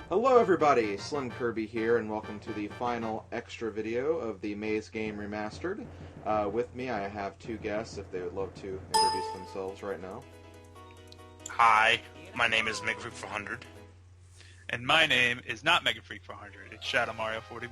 Hello everybody, SlimKirby here, and welcome to the final extra video of the Maze Game Remastered. With me I have two guests, if they would love to introduce themselves right now. Hi, my name is MegaFreak400. And my name is not MegaFreak400, it's ShadowMario41.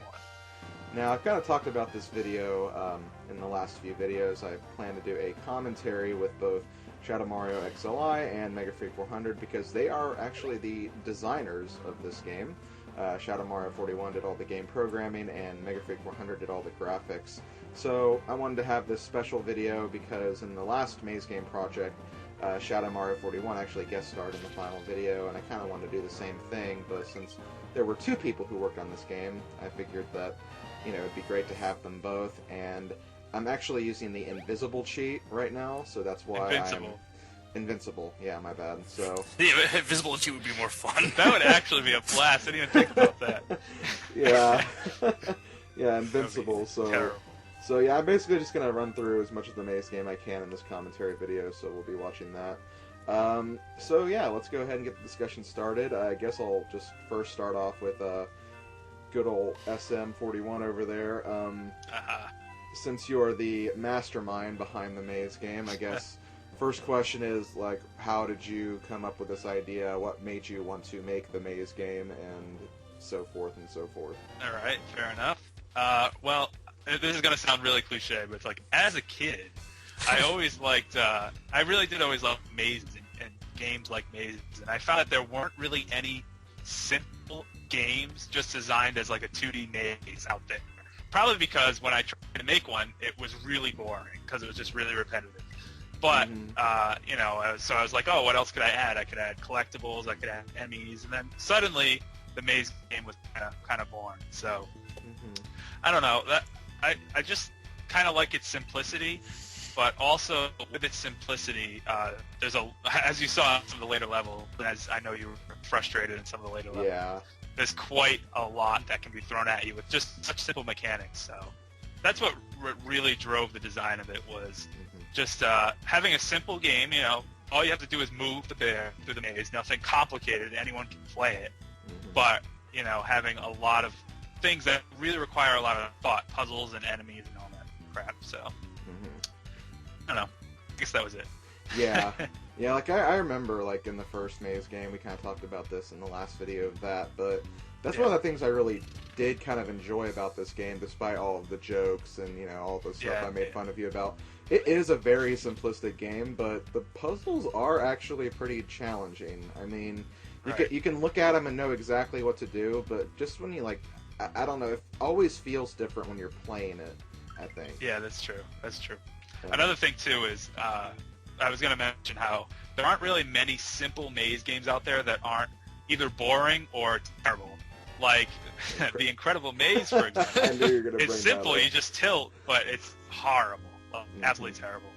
Now, I've kind of talked about this video in the last few videos. I plan to do a commentary with both ShadowMarioXLI and MegaFreak400 because they are actually the designers of this game. ShadowMario41 did all the game programming and MegaFreak400 did all the graphics. So I wanted to have this special video because in the last Maze Game project, ShadowMario41 actually guest starred in the final video, and I kind of wanted to do the same thing, but since there were two people who worked on this game, I figured that, you know, it'd be great to have them both, and I'm actually using the invisible cheat right now, so that's why Invincible, yeah, my bad. So the invisible cheat would be more fun. That would actually be a blast. I didn't even think about that. Yeah. Yeah, Invincible, so... Terrible. So yeah, I'm basically just going to run through as much of the Maze game I can in this commentary video, so we'll be watching that. So yeah, let's go ahead and get the discussion started. I guess I'll just first start off with good old SM41 over there. Since you're the mastermind behind the Maze game, I guess first question is, like, how did you come up with this idea? What made you want to make the Maze game, and so forth and so forth? Alright, fair enough. Well, this is going to sound really cliche, but it's like, as a kid, I always liked, I really did always love mazes and games like mazes, and I found that there weren't really any simple games just designed as like a 2D maze out there. Probably because when I tried to make one, it was really boring, because it was just really repetitive. But, you know, so I was like, oh, what else could I add? I could add collectibles, I could add enemies, and then suddenly the maze game was kind of born. So, I don't know, I just kind of like its simplicity, but also with its simplicity, there's as you saw in some of the later levels, as I know you were frustrated in some of the later levels, there's quite a lot that can be thrown at you with just such simple mechanics. So that's what really drove the design of it, was just having a simple game. You know, all you have to do is move the bear through the maze, nothing complicated, anyone can play it, but, you know, having a lot of things that really require a lot of thought, puzzles and enemies and all that crap. So I don't know, I guess that was it. Yeah. Yeah, like I remember, like, in the first Maze game, we kind of talked about this in the last video of that, but that's one of the things I really did kind of enjoy about this game, despite all of the jokes and, you know, all the stuff I made fun of you about. It is a very simplistic game, but the puzzles are actually pretty challenging. I mean, you can look at them and know exactly what to do, but just when you, like, I don't know, it always feels different when you're playing it, I think. Yeah, that's true. That's true. Another thing, too, is I was going to mention how there aren't really many simple maze games out there that aren't either boring or terrible. Like, the Incredible Maze, for example. I knew you were gonna it's simple, you just tilt, but it's horrible. Absolutely terrible.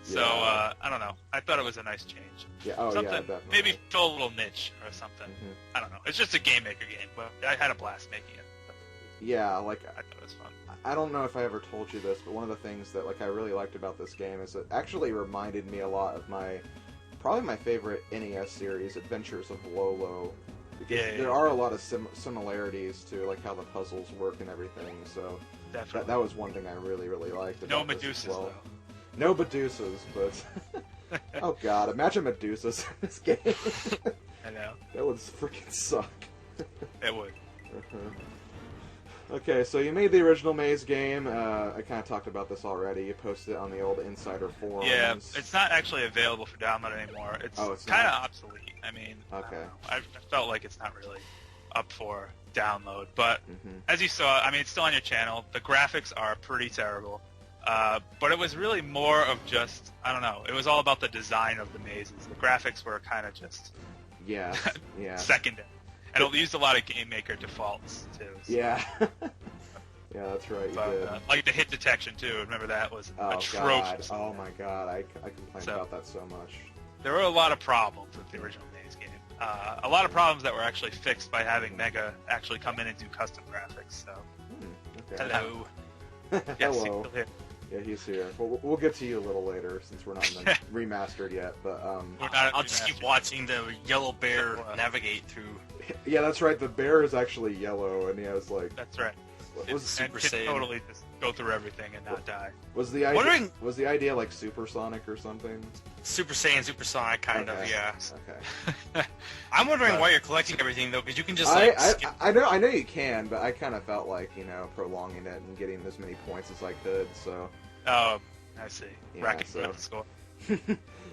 So, I don't know. I thought it was a nice change. Yeah, definitely. Maybe fill a little niche or something. I don't know. It's just a Game Maker game, but I had a blast making it. Yeah, like, I thought it was fun. I don't know if I ever told you this, but one of the things that, like, I really liked about this game is it actually reminded me a lot of probably my favorite NES series, Adventures of Lolo. Because there are a lot of similarities to, like, how the puzzles work and everything, so that was one thing I really, really liked about this as well. No Medusas, but... oh god, imagine Medusas in this game. I know. That would freaking suck. It would. Okay, so you made the original Maze game. I kind of talked about this already. You posted it on the old Insider forums. Yeah, it's not actually available for download anymore. It's kind of obsolete. I mean, I felt like it's not really up for download. But as you saw, I mean, it's still on your channel. The graphics are pretty terrible. But it was really more of just, I don't know, it was all about the design of the mazes. The graphics were kind of just secondary. And it used a lot of Game Maker defaults, too. So. Yeah. Yeah, that's right, you did. Like the hit detection, too. Remember that was atrocious. God. Oh my god, I complained about that so much. There were a lot of problems with the original Maze game. A lot of problems that were actually fixed by having Mega actually come in and do custom graphics, so... Okay. Hello. Hello. Yeah, he's here. We'll get to you a little later since we're not in the remastered yet. But I'll just keep watching the yellow bear navigate through. Yeah, that's right. The bear is actually yellow, and he has like. That's right. Was Super can Saiyan. totally just go through everything and not die. was the idea? Wondering- Was the idea like supersonic or something? Super Saiyan, Supersonic, kind of, Okay. yeah. Okay. I'm wondering why you're collecting everything though, because you can just skip. I know you can, but I kind of felt like prolonging it and getting as many points as I could. So. Oh, I see. Yeah, Racking so- up the score.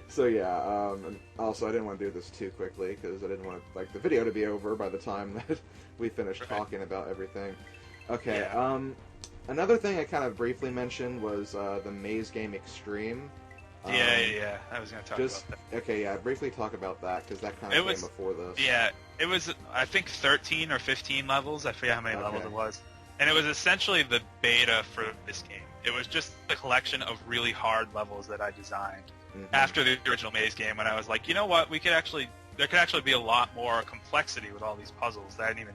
So yeah, and also I didn't want to do this too quickly because I didn't want the video to be over by the time that we finished Right. talking about everything. Okay. Yeah. Another thing I kind of briefly mentioned was the Maze Game Extreme. Yeah. I was going to talk Just about that. okay, yeah. Briefly talk about that because that kind It of was- came before this. Yeah, it was, I think, 13 or 15 levels. I forget how many levels Okay. it was. And it was essentially the beta for this game. It was just a collection of really hard levels that I designed Mhm. after the original Maze game, when I was like, you know what, there could actually be a lot more complexity with all these puzzles that I didn't even,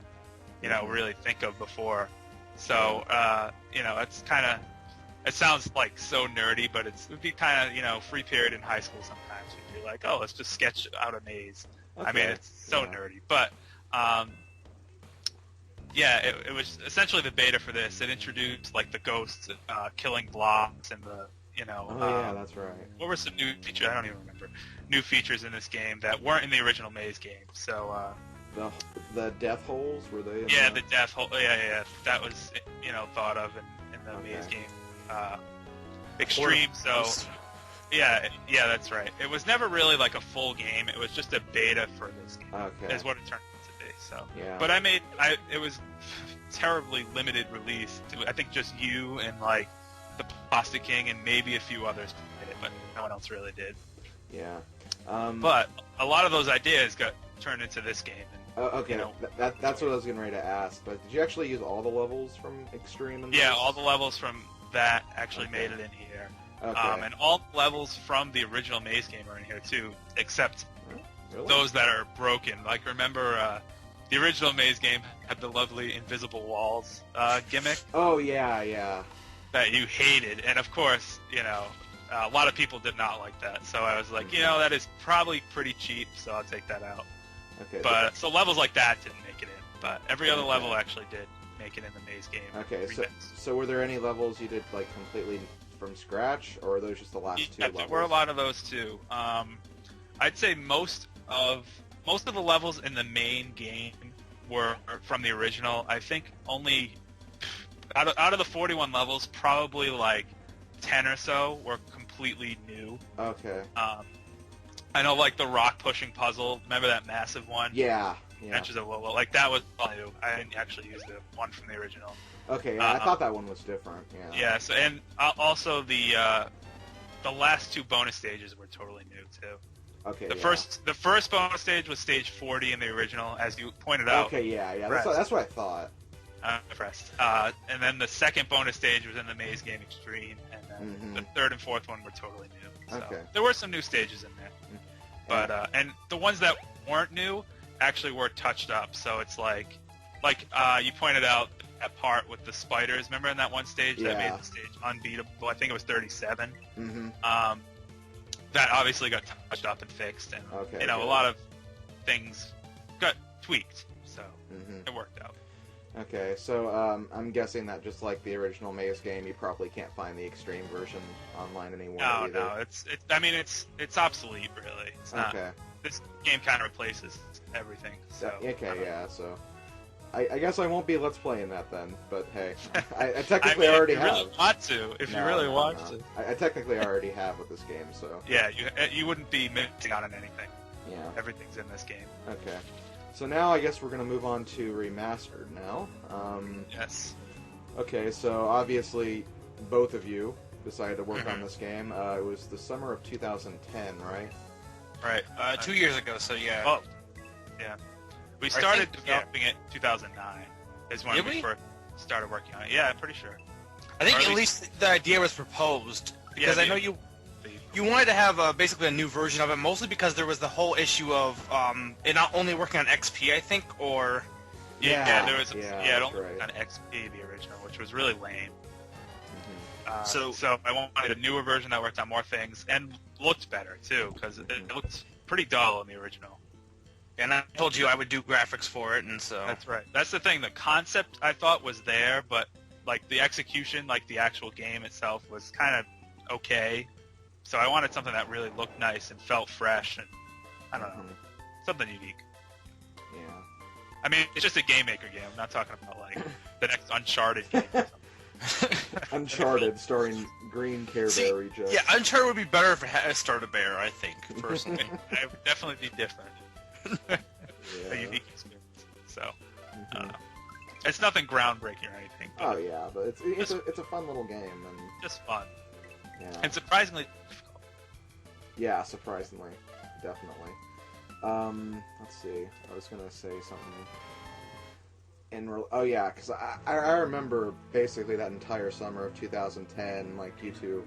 Mhm. really think of before. So, it's kind of, it sounds like so nerdy, but it would be kind of, free period in high school sometimes. You'd be like, oh, let's just sketch out a maze. I mean, Okay, it's so yeah. nerdy, but it was essentially the beta for this. It introduced like the ghosts killing blocks and the Oh yeah, that's right. what were some new features? I don't even remember. New features in this game that weren't in the original Maze game. So The death holes were they? In yeah, the death hole. Yeah, that was thought of in the Okay. Maze game. Extreme. So yeah, that's right. It was never really like a full game. It was just a beta for this game. Okay. Is what it turned out to be. So, Yeah. but it was terribly limited release to I think just you and like the Plastic King and maybe a few others did it, but no one else really did. Yeah. But a lot of those ideas got turned into this game. And, Okay, that's what I was getting ready to ask. But did you actually use all the levels from Extreme? In yeah, this? all the levels from that actually Okay. made it in here. Okay. And all the levels from the original Maze game are in here too, except Really? those that are broken. Like remember, the original Maze game had the lovely invisible walls gimmick Oh yeah. that you hated, and of course, a lot of people did not like that. So I was like, that is probably pretty cheap, so I'll take that out. Okay. But so levels like that didn't make it in, but every other Okay. level actually did make it in the Maze game. Okay. remix. So were there any levels you did like completely from scratch, or are those just the last two Yeah, levels? there were a lot of those too. I'd say most of the levels in the main game were from the original. I think only out of the 41 levels, probably like 10 or so were completely new. Okay. I know, like the rock pushing puzzle. Remember that massive one? Yeah. Adventures of Lola. Like that was all new. I didn't actually use the one from the original. Okay. Yeah, I thought that one was different. Yeah. Yes, and also the last two bonus stages were totally new too. Okay. The yeah. first bonus stage was stage 40 in the original, as you pointed out. Okay. Yeah. Right. That's what I thought. Impressed. And then the second bonus stage was in the Maze Game Extreme, and then the third and fourth one were totally new. So Okay. there were some new stages in there, but and the ones that weren't new actually were touched up. So it's like you pointed out that part with the spiders. Remember in that one stage that Yeah. made the stage unbeatable? I think it was 37. Mm-hmm. That obviously got touched up and fixed, and Okay, a good. lot of things got tweaked, so Mm-hmm. it worked out. Okay, so I'm guessing that just like the original Maze game, you probably can't find the extreme version online anymore. either. No, it's obsolete, really. It's not. Okay. This game kind of replaces everything. So Okay, yeah. So I guess I won't be let's playing that then. But hey, I I technically mean, already if you have. really want to, if you No, really no, want no. to, I technically already have with this game. So yeah, you wouldn't be missing out on anything. yeah. Everything's in this game. Okay. So now I guess we're gonna move on to remastered now. Yes. Okay, so obviously both of you decided to work on Mhm. this game. It was the summer of 2010, right? Right. 2 years ago, so yeah. Oh, yeah. We started think- developing it in 2009. Is when Did we we? first started working on it. Yeah, I'm pretty sure. I think or at at least the idea was proposed, because Yeah, I know you wanted to have basically a new version of it, mostly because there was the whole issue of it not only working on XP, I think, or... Yeah, there was. yeah, it that's only right. on XP the original, which was really lame. So- So I wanted a newer version that worked on more things and looked better too, because it looked pretty dull in the original. And I told you I would do graphics for it, and so... That's right. That's the thing. The concept I thought was there, but like the execution, like the actual game itself, was kind of okay. So I wanted something that really looked nice and felt fresh, and I don't know, something unique. Yeah. I mean, it's just a Game Maker game. I'm not talking about like the next Uncharted game. Or something. Uncharted, starring Green Care See, Bear rejects. Yeah, Uncharted would be better if it had started a bear, I think, personally. It would definitely be different. A Yeah. unique experience. So, I don't know. It's nothing groundbreaking or anything, but Oh yeah, but it's a fun little game, and just fun. yeah, And surprisingly difficult. yeah, surprisingly, definitely. Let's see. I was gonna say something. Oh yeah, because I remember basically that entire summer of 2010, like you two,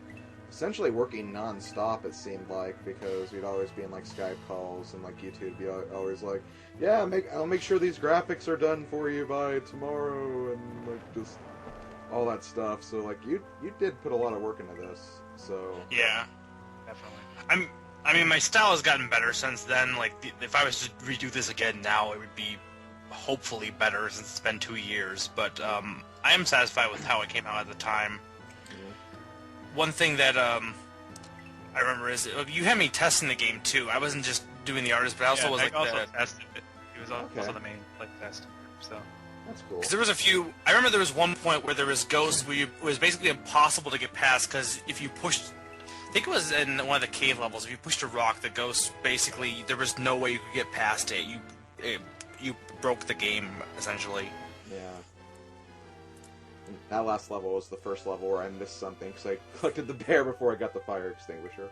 essentially working non-stop, it seemed like, because we'd always be in like Skype calls, and like you two would be always like, yeah, I'll make sure these graphics are done for you by tomorrow, and like just all that stuff. So like you did put a lot of work into this. So Yeah. Definitely. I mean, my style has gotten better since then. Like, if I was to redo this again now, it would be hopefully better since it's been 2 years. But I am satisfied with how it came out at the time. One thing that I remember is you had me testing the game too. I wasn't just doing the artist, but I also was Meg like also the... tested it. He was also Okay. the main play tester. So that's cool. Because there was a few... I remember there was one point where there was ghosts where it was basically impossible to get past, because if you pushed... I think it was in one of the cave levels. If you pushed a rock, the ghost basically... There was no way you could get past it. You broke the game, essentially. Yeah. And that last level was the first level where I missed something, because I collected the bear before I got the fire extinguisher.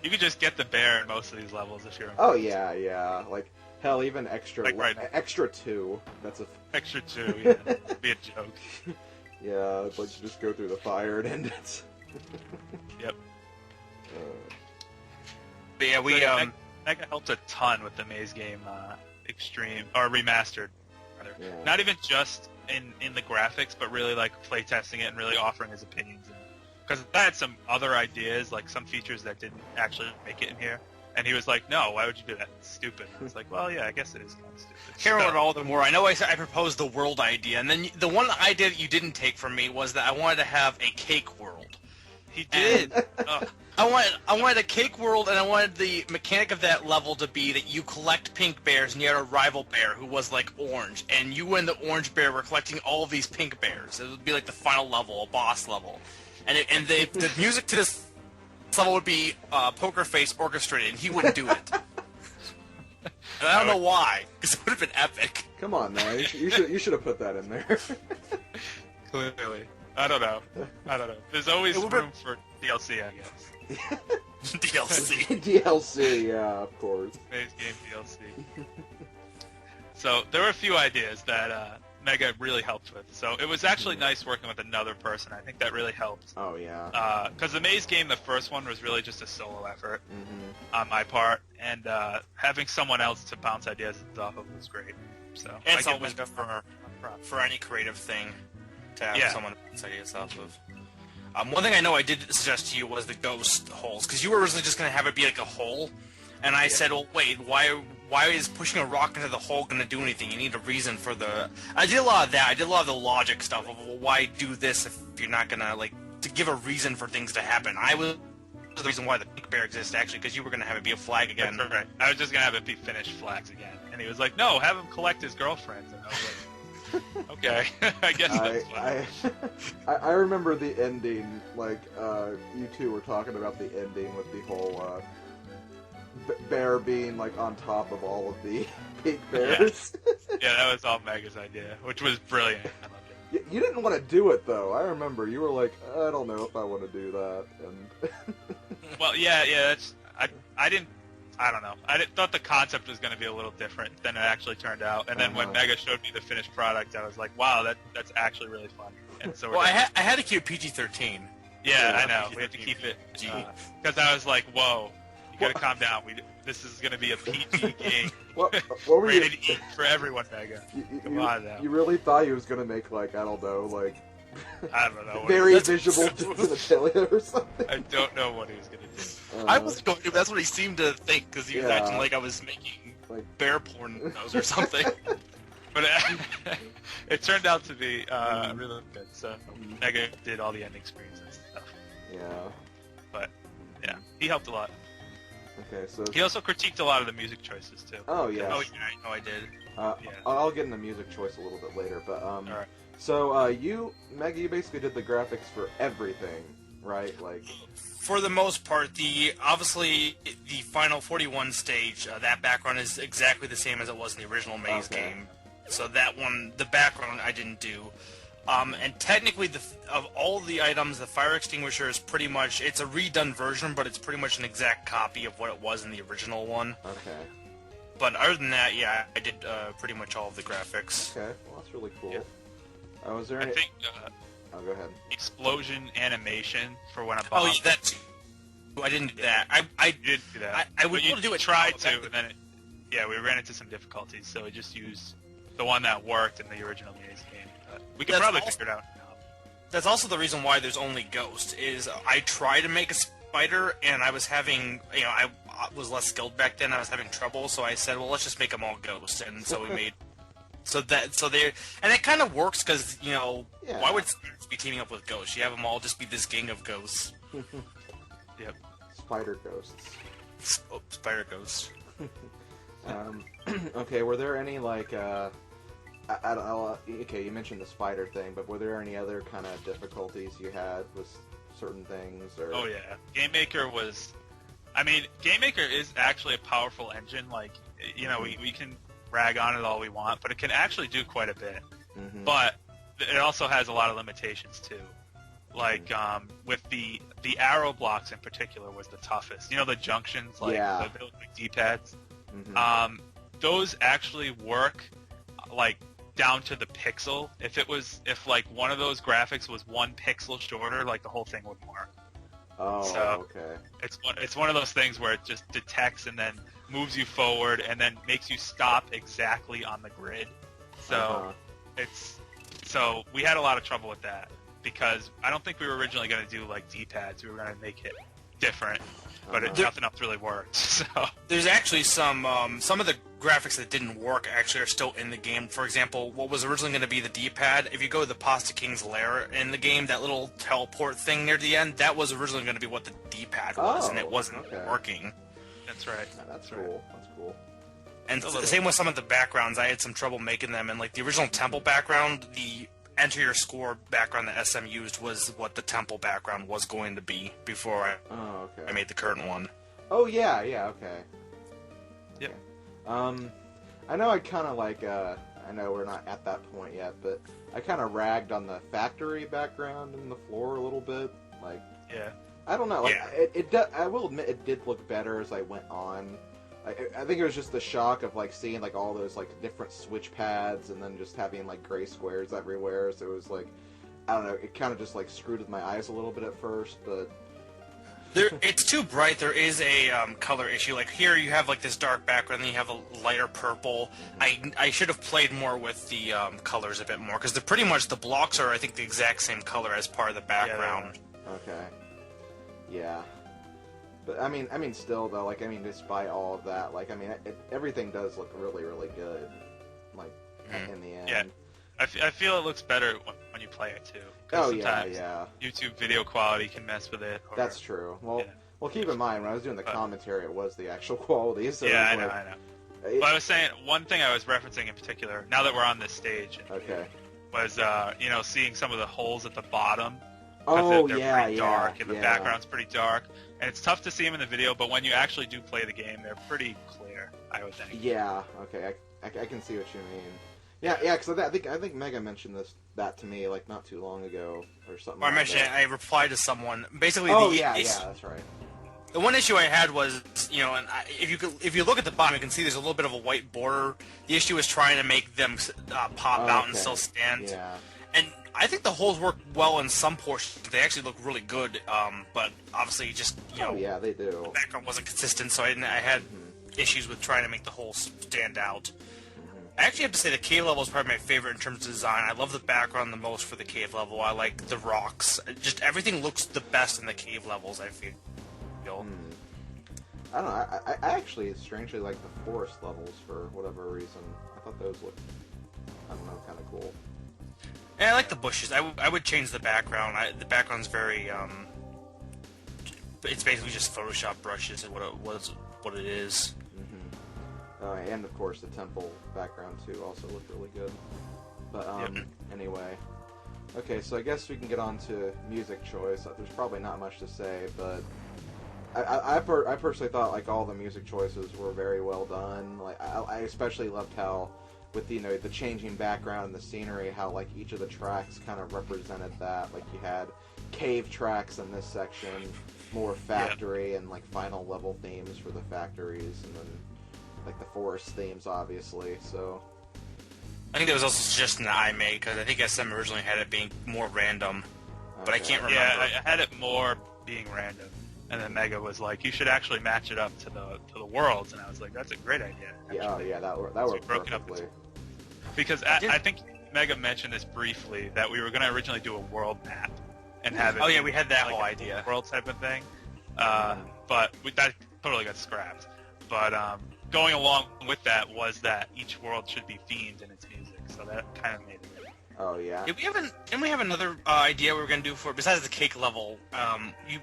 you could just get the bear in most of these levels if you're. Oh yeah. Like hell, even extra Like right now. extra 2. That's a Extra 2, yeah. It'd be a joke. yeah. It's like you just go through the fire and end it. Yep. But yeah, we... So, yeah, Mega helped a ton with the Maze Game Extreme, or Remastered, rather. Yeah. Not even just in the graphics, but really like playtesting it and really offering his opinions. Because I had some other ideas, like some features that didn't actually make it in here. And he was like, no, why would you do that? It's stupid. And I was like, well, yeah, I guess it is kind of stupid. Care about all the more. I know I proposed the world idea, and then the one idea that you didn't take from me was that I wanted to have a cake world. He did. Ugh. I wanted a cake world, and I wanted the mechanic of that level to be that you collect pink bears, and you had a rival bear who was like orange, and you and the orange bear were collecting all of these pink bears. It would be like the final level, a boss level, and the music to this level would be Poker Face orchestrated, and he wouldn't do it. And I don't know why, because it would have been epic. Come on, man. You should have put that in there. Clearly. I don't know. There's always room for DLC, I guess. DLC. DLC, yeah, of course. Maze Game DLC. So there were a few ideas that Mega really helped with. So it was actually nice working with another person. I think that really helped. Oh, yeah. Because the Maze Game, the first one, was really just a solo effort Mm-hmm. on my part, and having someone else to bounce ideas off of was great. So I It's give always Mega good props. for any creative thing to have Yeah. someone to ideas off of. One thing I know I did suggest to you was the ghost holes, because you were originally just going to have it be like a hole, and I said, well, wait, why is pushing a rock into the hole going to do anything? You need a reason for the... I did a lot of that. I did a lot of the logic stuff of, well, why do this if you're not going to, like, to give a reason for things to happen. I was the reason why the pink bear exists, actually, because you were going to have it be a flag again. That's right. I was just going to have it be finished flags again. And he was like, no, have him collect his girlfriends. And I was like, okay, I guess that's fine. I remember the ending, like, you two were talking about the ending with the whole, bear being, like, on top of all of the pink bears. Yeah, that was all Mega's idea, which was brilliant. I loved it. You didn't want to do it, though. I remember. You were like, I don't know if I want to do that. And Well, yeah, that's... I don't know. Thought the concept was going to be a little different than it actually turned out. And then when Mega showed me the finished product, I was like, wow, that's actually really fun. And so Well, I had to keep PG-13. Yeah, I know. We have to keep it. Because I was like, whoa, you got to calm down. This is going to be a PG game. what were you... Rated E for everyone, Mega. Come on now. You really thought he was going to make, like, I don't know, like, I don't know. Very visible genitalia or something. I don't know what he was gonna do. I was going to. That's what he seemed to think because he was acting like I was making like bear porn or something. But it turned out to be really good. So Mega did all the ending screens and stuff. Yeah. But yeah, he helped a lot. Okay, so He also critiqued a lot of the music choices too. oh yeah. Oh yeah, I know I did. Yeah. I'll get into music choice a little bit later, but Alright. so Mega, you basically did the graphics for everything, right? Like For the most part, obviously the final 41 stage, that background is exactly the same as it was in the original Maze game. So that one, the background I didn't do. And technically, of all the items, the fire extinguisher is pretty much, it's a redone version, but it's pretty much an exact copy of what it was in the original one. okay. But other than that, yeah, I did pretty much all of the graphics. Okay, well that's really cool. Yeah. Was there I any? think Oh, go ahead. explosion animation for when a bomb. Oh, yeah, that's. I didn't do that. I You didn't do that. I would But you want to do it. tried now, to, and then we ran into some difficulties, so we just used the one that worked in the original Maze game. But we can That's probably also- figure it out now. That's also the reason why there's only Ghost, is I tried to make a spider, and I was having, I was less skilled back then, I was having trouble, so I said, well, let's just make them all Ghost, and so we made, and it kind of works, because, why would spiders be teaming up with Ghosts? You have them all just be this gang of Ghosts. Yep. Spider ghosts. Oh, spider Ghosts. Okay, were there any like okay, you mentioned the spider thing, but were there any other kind of difficulties you had with certain things? Or Oh yeah, Game Maker was. I mean, Game Maker is actually a powerful engine. Like, we can rag on it all we want, but it can actually do quite a bit. Mhm. But it also has a lot of limitations too. Like with the arrow blocks in particular was the toughest. The junctions, like Yeah. the D-pads. Mhm. Those actually work like down to the pixel. If like one of those graphics was 1 pixel shorter, like the whole thing wouldn't work. Oh, So- okay. It's one of those things where it just detects and then moves you forward and then makes you stop exactly on the grid. So so we had a lot of trouble with that because I don't think we were originally going to do like D-pads. We were going to make it different, but nothing else really worked. So There's actually some of the graphics that didn't work actually are still in the game. For example, what was originally going to be the D-pad, if you go to the Pasta King's lair in the game, that little teleport thing near the end, that was originally going to be what the D-pad was, and it wasn't working. that's right. That's cool. That's cool. And the same with some of the backgrounds. I had some trouble making them, and like the original temple background, the enter your score background that SM used was what the temple background was going to be before Oh, okay. I made the current one. Oh yeah, okay. Yep. Okay. I know I kind of like, I know we're not at that point yet, but I kind of ragged on the factory background in the floor a little bit. Like, Yeah. I don't know. Like, Yeah. I will admit it did look better as I went on. I think it was just the shock of like seeing like all those like different switch pads and then just having like gray squares everywhere. So it was like, I don't know. It kind of just like screwed with my eyes a little bit at first, but. It's too bright. There is a color issue. Like here, you have like this dark background, then you have a lighter purple. I should have played more with the colors a bit more because they're pretty much the blocks are I think the exact same color as part of the background. Okay. Yeah. But I mean, still though, like despite all of that, like everything does look really, really good. Like in the end. Yeah. I feel it looks better when you play it too. Oh sometimes yeah. YouTube video quality can mess with it. Or, That's true. Well, yeah. well, keep in mind when I was doing the commentary, it was the actual quality. So Yeah, it was I know. It, But I was saying one thing I was referencing in particular. Now that we're on this stage, okay. was seeing some of the holes at the bottom. Oh they're yeah, pretty dark and the yeah. background's pretty dark, and it's tough to see them in the video. But when you actually do play the game, they're pretty clear. I would think. Yeah. Okay. I can see what you mean. Yeah. Yeah. Because I think Mega mentioned that to me like not too long ago or something. Or I like mentioned that. I replied to someone. Basically, that's right. The one issue I had was, and if you look at the bottom, you can see there's a little bit of a white border. The issue is trying to make them pop out and still stand. Yeah. And I think the holes work well in some portions. They actually look really good, but obviously just, yeah, they do. the background wasn't consistent, so I had issues with trying to make the holes stand out. I actually have to say the cave level is probably my favorite in terms of design. I love the background the most for the cave level. I like the rocks. Just everything looks the best in the cave levels, I feel. I don't know. I actually strangely like the forest levels for whatever reason. I thought those looked, I don't know, kind of cool. Yeah, I like the bushes. I would change the background. The background's very it's basically just Photoshop brushes and what it is. And of course the temple background too also looked really good. But anyway, okay, so I guess we can get on to music choice. There's probably not much to say, but I personally thought like all the music choices were very well done. Like I especially loved how with the changing background and the scenery, how like each of the tracks kind of represented that. Like you had cave tracks in this section, more factory and like final level themes for the factories, and then like the forest themes, obviously. So I think that was also a suggestion that I made, because I think SM originally had it being more random, but I can't remember. Yeah, I had it more being random, and then Mega was like, "You should actually match it up to the worlds," and I was like, "That's a great idea." Actually. Yeah, that worked perfectly. Because I think Mega mentioned this briefly, that we were going to originally do a world map and have it. Oh yeah, we had that like whole idea. World type of thing, but that totally got scrapped. But going along with that was that each world should be themed in its music, so that kind of made it. Oh yeah. Didn't we have another idea we were going to do for besides the cake level?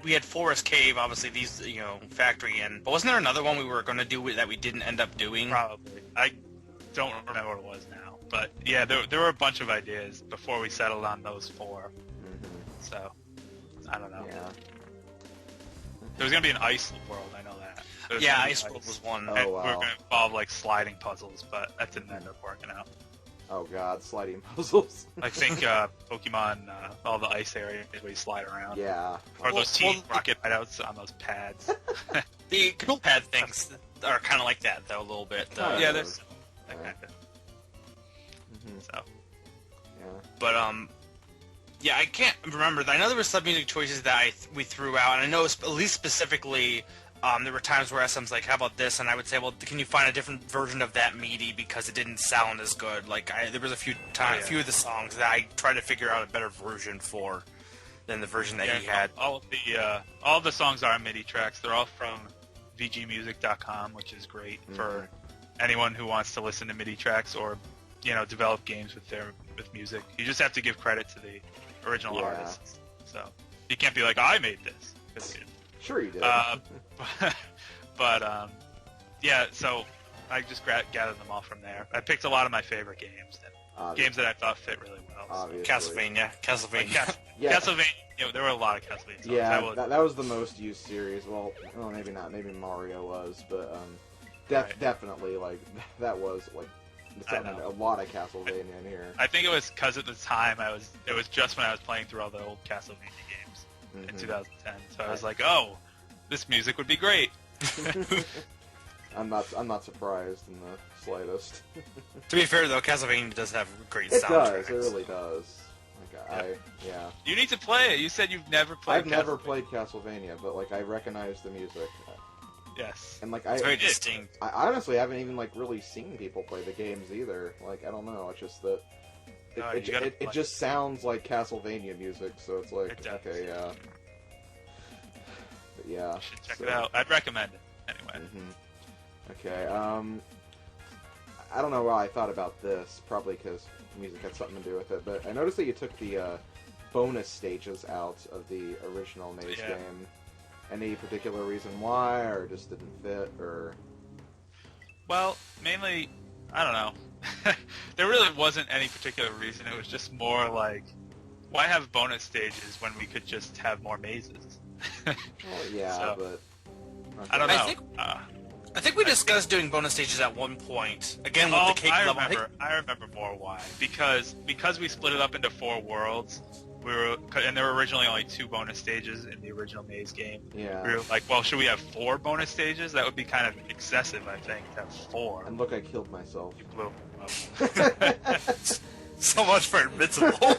We had Forest Cave, obviously these factory, but wasn't there another one we were going to do that we didn't end up doing? Probably. I don't remember what it was now, but yeah, there were a bunch of ideas before we settled on those four. So I don't know. Yeah. There was going to be an ice world, I know that. Yeah, Ice World was one. Oh, And wow. we were going to involve like sliding puzzles, but that didn't end up working out. Oh god, sliding puzzles. I think Pokemon, all the ice areas where you slide around. Yeah. Or those Team Rocket hideouts on those pads. The control pad things are kind of like that, though, a little bit. Yeah, there's that Yeah. kind of. So. Yeah. But yeah, I can't remember. I know there were some music choices that we threw out, and I know at least specifically, there were times where SM's like, "How about this?" And I would say, "Well, can you find a different version of that MIDI because it didn't sound as good?" Like there was a few times, a few of the songs that I tried to figure out a better version for than the version that he had. All of the songs are MIDI tracks. They're all from VGmusic.com, which is great for anyone who wants to listen to MIDI tracks or develop games with music. You just have to give credit to the original artists. So you can't be like, "I made this." 'Cause Sure you did. But yeah, so I just gathered them all from there. I picked a lot of my favorite games, and games that I thought fit really well. Obviously. Castlevania. Yeah. Castlevania. There were a lot of Castlevania songs. Yeah, that was the most used series. Well, maybe not. Maybe Mario was, but definitely like that was like a lot of Castlevania in here. I think it was because at the time it was just when I was playing through all the old Castlevania games in 2010. So I was like, "Oh, this music would be great." I'm not surprised in the slightest. To be fair, though, Castlevania does have great It soundtracks. does. It really does. Like You need to play it. You said you've never played. I've never played Castlevania, but like I recognize the music. Yes. And like It's very distinct. I honestly haven't even like really seen people play the games either. Like I don't know. It's just that it just sounds like Castlevania music. So it's like okay, yeah. But yeah. You should check it out. I'd recommend it anyway. Okay. I don't know why I thought about this. Probably because music had something to do with it. But I noticed that you took the bonus stages out of the original Maze game. Any particular reason why, or just didn't fit, or? Well, mainly, I don't know. There really wasn't any particular reason. It was just more like, why have bonus stages when we could just have more mazes? Well, yeah, So, but okay. I don't know. I think we discussed doing bonus stages at one point. Again, with the cake level. I remember more why. Because we split it up into 4 worlds. And there were originally only 2 bonus stages in the original Maze game. Yeah. We were like, well, should we have 4 bonus stages? That would be kind of excessive, I think, to have 4. And look, I killed myself. You blew them up. So much for Invincible.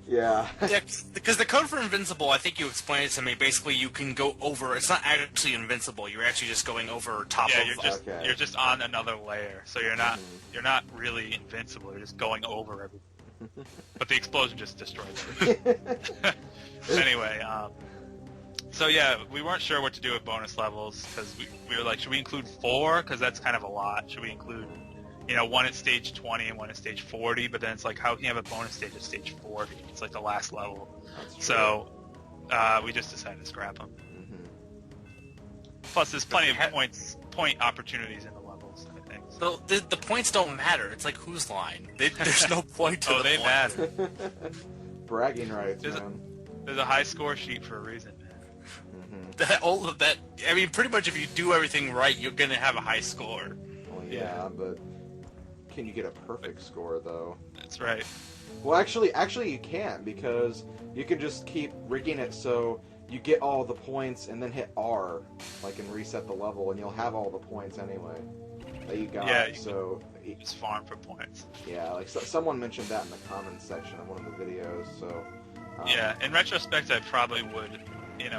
Yeah. The Because the code for invincible, I think you explained it to me. Basically, you can go over. It's not actually invincible. You're actually just going over top of. You're just on another layer, so you're not really invincible. You're just going over everything. But the explosion just destroys everything. Anyway, so yeah, we weren't sure what to do with bonus levels because we were like, should we include 4? Because that's kind of a lot. Should we include, one at stage 20 and one at stage 40? But then it's like, how can you have a bonus stage at stage 40? It's like the last level. So we just decided to scrap them. Plus, there's plenty of point opportunities in the levels, I think. So the points don't matter. It's like whose line? There's no point to they point. matter. Bragging rights, man. There's a high score sheet for a reason, man. I mean, pretty much if you do everything right, you're gonna have a high score. Well, yeah, but can you get a perfect score though? That's right. Well, actually, you can't because you can just keep rigging it so you get all the points and then hit R, and reset the level, and you'll have all the points anyway that you got. Yeah, so just farm for points. Yeah, someone mentioned that in the comments section of one of the videos. So yeah, in retrospect, I probably would,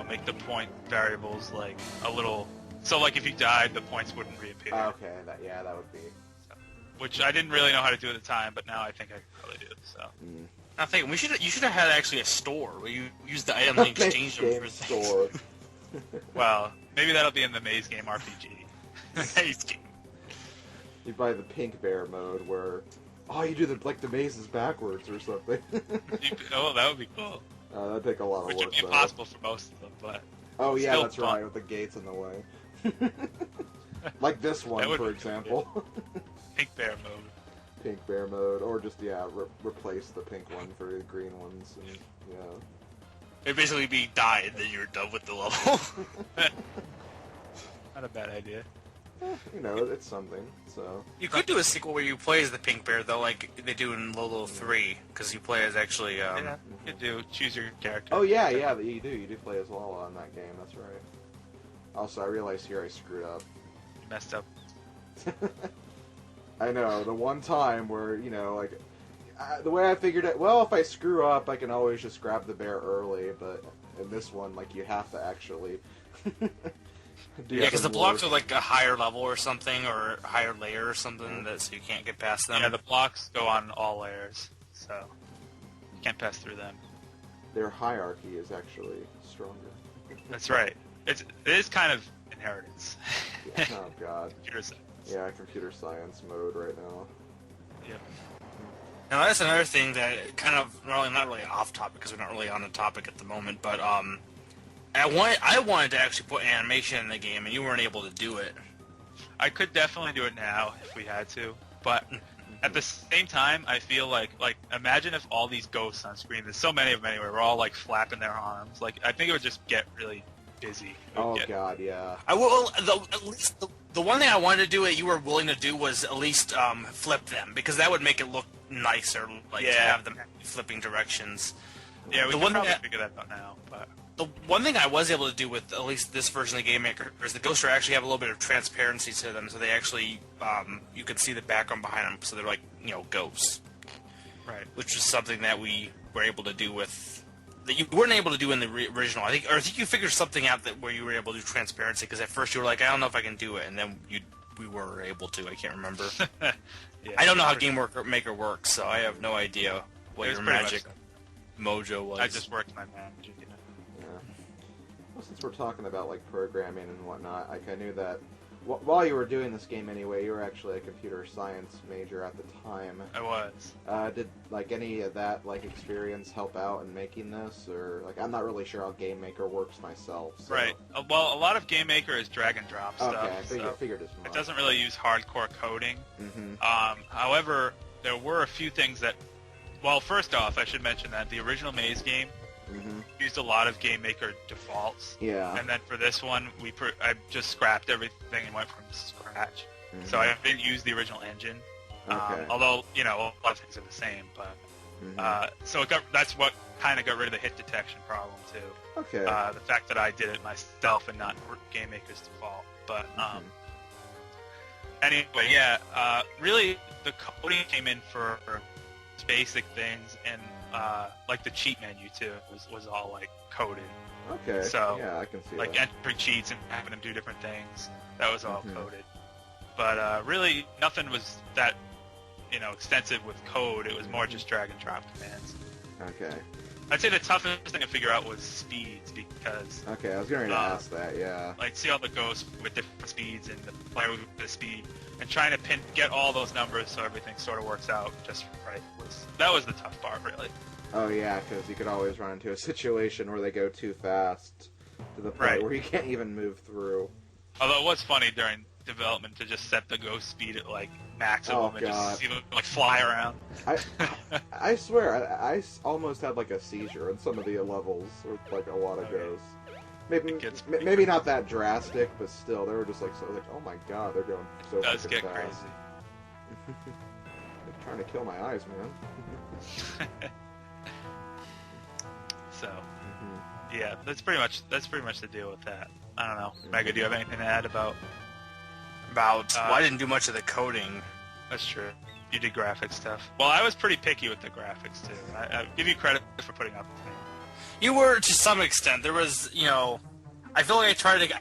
make the point variables a little. So if you died, the points wouldn't reappear. Okay, that would be. Which I didn't really know how to do at the time, but now I think I probably do. So. I think you should have had actually a store where you use the items and exchange them for store. Well, maybe that'll be in the Maze Game RPG. Maze Game. You buy the pink bear mode where, you do the mazes backwards or something. That would be cool. That'd take a lot of work. Which would be impossible for most of them, but. Oh yeah, that's fun. right, with the gates in the way. Like this one, for example. Pink bear mode. Pink bear mode, or just replace the pink one for the green ones, and It'd basically be die, and then you're done with the level. Not a bad idea. It's something. So you could do a sequel where you play as the pink bear, though, like they do in Lolo 3, because you play as actually. Yeah, you do choose your character. Oh yeah, you do. You do play as well on that game. That's right. Also, I realized here I screwed up. You messed up. I know, the one time where, the way I figured it, well, if I screw up, I can always just grab the bear early, but in this one, you have to actually do because the some blocks work. are a higher level or something, or a higher layer or something, so you can't get past them. Yeah, the blocks go on all layers, so you can't pass through them. Their hierarchy is actually stronger. That's right. It is kind of inheritance. Yeah, oh god. Computer science. Yeah, computer science mode right now. Yep. Now that's another thing that kind of not really off topic because we're not really on the topic at the moment, but I wanted to actually put animation in the game, and you weren't able to do it. I could definitely do it now if we had to, but at the same time, I feel like imagine if all these ghosts on screen, there's so many of them anyway, were all flapping their arms. I think it would just get really busy. God, yeah. I will. At least the one thing I wanted to do that you were willing to do was at least flip them, because that would make it look nicer, to have them flipping directions. Yeah, we can probably figure that out now, but. The one thing I was able to do with at least this version of the Game Maker is the ghosts actually have a little bit of transparency to them, so they actually, you could see the background behind them, so they're ghosts. Right. Which is something that we were able to do that you weren't able to do in the original. I think you figured something out where you were able to do transparency, because at first you were like, I don't know if I can do it, and then we were able to. I can't remember. Yeah, I don't know how Game Maker works, so I have no idea what your magic mojo was. I just worked my magic, Well, since we're talking about programming and whatnot, I knew that while you were doing this game anyway, you were actually a computer science major at the time. I was. Did any of that experience help out in making this, or I'm not really sure how Game Maker works myself. So. Right. Well, a lot of Game Maker is drag and drop stuff. Okay, I figured as much. It doesn't really use hardcore coding. Mm-hmm. However, there were a few things that. Well, first off, I should mention that the original Maze game. Mm-hmm. Used a lot of Game Maker defaults. Yeah. And then for this one, I just scrapped everything and went from scratch. Mm-hmm. So I didn't use the original engine. Okay. Although, a lot of things are the same. But so that's what kind of got rid of the hit detection problem, too. Okay. The fact that I did it myself and not Game Maker's default. But anyway, yeah. Really, the coding came in for basic things, and like the cheat menu too was all like coded. Okay. So yeah, I can see like that. entering cheats and having them do different things. That was all Mhm. coded. But really, nothing was that extensive with code. It was more just drag and drop commands. Okay. I'd say the toughest thing to figure out was speeds, because Okay, I was going to ask that. Yeah. like see all the ghosts with different speeds and the player with the speed, and trying to get all those numbers so everything sort of works out just right. That was the tough part, really. Oh yeah, because you could always run into a situation where they go too fast to the point Right. where you can't even move through. Although it was funny during development to just set the ghost speed at like maximum and God. just see them like fly around. I swear, I almost had like a seizure in some of the levels with like a lot of Okay. ghosts. Maybe It gets pretty maybe crazy. not that drastic, but still, they were just like so like, oh my god, they're going so It does freaking get fast. crazy. They're trying to kill my eyes, man. So yeah, that's pretty much the deal with that. I don't know. Mega, do you have anything to add about? Well, I didn't do much of the coding. That's true. You did graphic stuff. Well, I was pretty picky with the graphics too. I give you credit for putting up the thing. You were, to some extent. There was, I feel like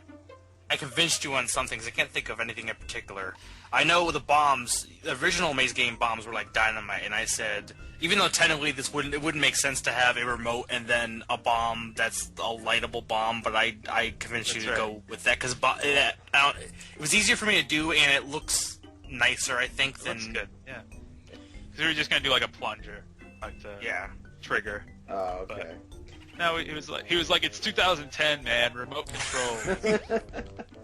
I convinced you on some things. I can't think of anything in particular. I know the bombs, the original Maze game bombs were like dynamite, and I said, even though technically it wouldn't make sense to have a remote and then a bomb that's a lightable bomb, but I convinced you to go with that, because it was easier for me to do, and it looks nicer, I think, than... That's good, yeah. Because we were just going to do like a plunger, like the trigger. Oh, okay. No, he was like, it's 2010, man, remote control.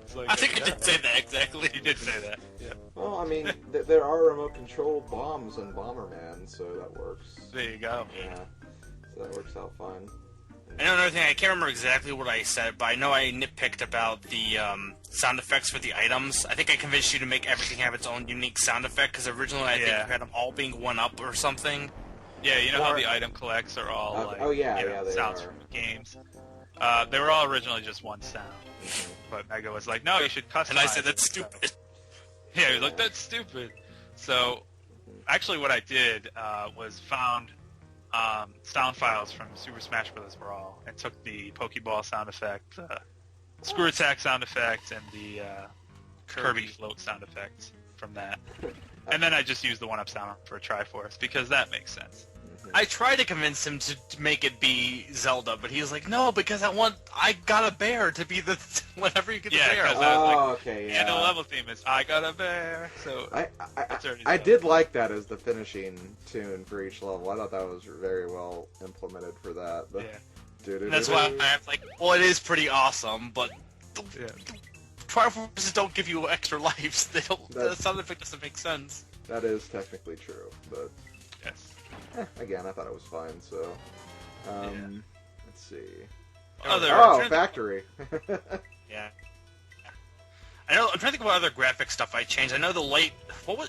It's like, I think I did say that, exactly. You did say that, yeah. Well, I mean, there are remote-controlled bombs in Bomberman, so that works. There you go. Yeah, so that works out fine. I know another thing, I can't remember exactly what I said, but I know I nitpicked about the sound effects for the items. I think I convinced you to make everything have its own unique sound effect, because originally I think you had them all being one-up or something. Yeah, you know how the item collects are all they sounds are. from games. They were all originally just one sound, but Mega was like, "No, you should customize." And I said, it." that's stupid. Yeah, he was like, "That's stupid." So, actually, what I did was found sound files from Super Smash Bros. Brawl and took the Pokeball sound effect, Screw Attack sound effect, and the Kirby float sound effects from that. And then I just used the 1-up sound for Triforce, because that makes sense. I tried to convince him to make it be Zelda, but he was like, no, because I got a bear to be the whenever you get the bear. Because I was like, okay, and the level theme is I got a bear. So I did like that as the finishing tune for each level. I thought that was very well implemented for that. But, That's why I'm like, well, it is pretty awesome, but Triforces don't give you extra lives. They don't. The sound effect doesn't make sense. That is technically true, but yes. Again, I thought it was fine. So, let's see. Factory. Yeah. I'm trying to think about other graphic stuff I changed. I know the light.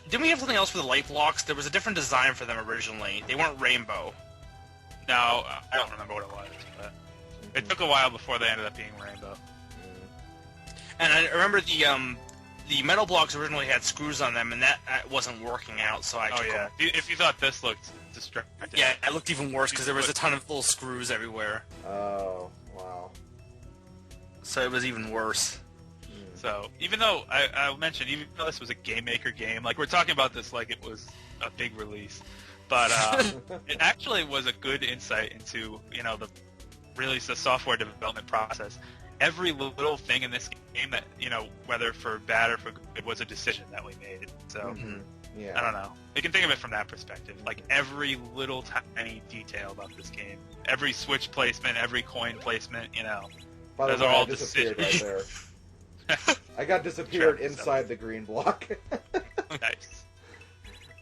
Didn't we have something else for the light blocks? There was a different design for them originally. They weren't rainbow. No, I don't remember what it was, but it took a while before they ended up being rainbow. And I remember the metal blocks originally had screws on them, and that wasn't working out. So I took them. If you thought this looked distracting. Yeah, it looked even worse because there was a ton of little screws everywhere. Oh, wow. So it was even worse. So, even though, I mentioned, even though this was a Game Maker game, like, we're talking about this like it was a big release, but it actually was a good insight into, the software development process. Every little thing in this game that, whether for bad or for good, was a decision that we made. So, I don't know. You can think of it from that perspective. Like, every little tiny detail about this game, every switch placement, every coin placement, By the those way, are all I disappeared decisions. right there. I got disappeared inside the green block. Nice.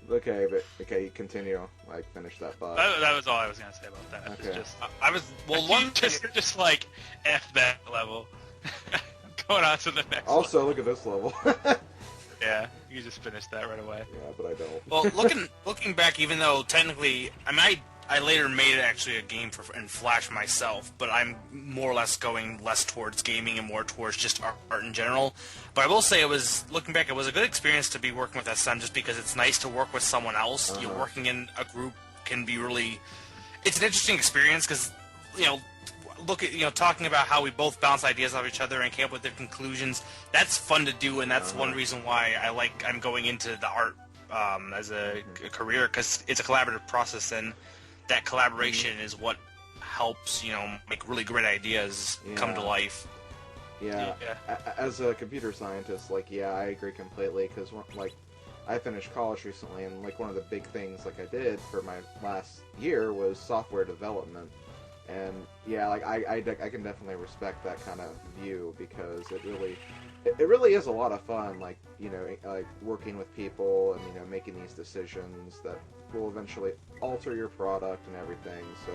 Okay, continue. I finished that thought. That was all I was gonna say about that. Okay. It's just, I was just like F that level. Going on to the next Also, one. look at this level. Yeah, you just finished that right away. Yeah, but I don't. Well, looking back, even though technically, I later made it actually a game in Flash myself, but I'm more or less going less towards gaming and more towards just art in general. But I will say, looking back, it was a good experience to be working with SM, just because it's nice to work with someone else. You're working in a group can be really. It's an interesting experience because, look at talking about how we both bounce ideas off each other and came up with different conclusions. That's fun to do, and that's one reason why I'm going into the art as a career, because it's a collaborative process, and that collaboration is what helps make really great ideas come to life. Yeah. As a computer scientist, I agree completely, because I finished college recently, and one of the big things I did for my last year was software development. And I can definitely respect that kind of view, because it really is a lot of fun, working with people and making these decisions that will eventually alter your product and everything. So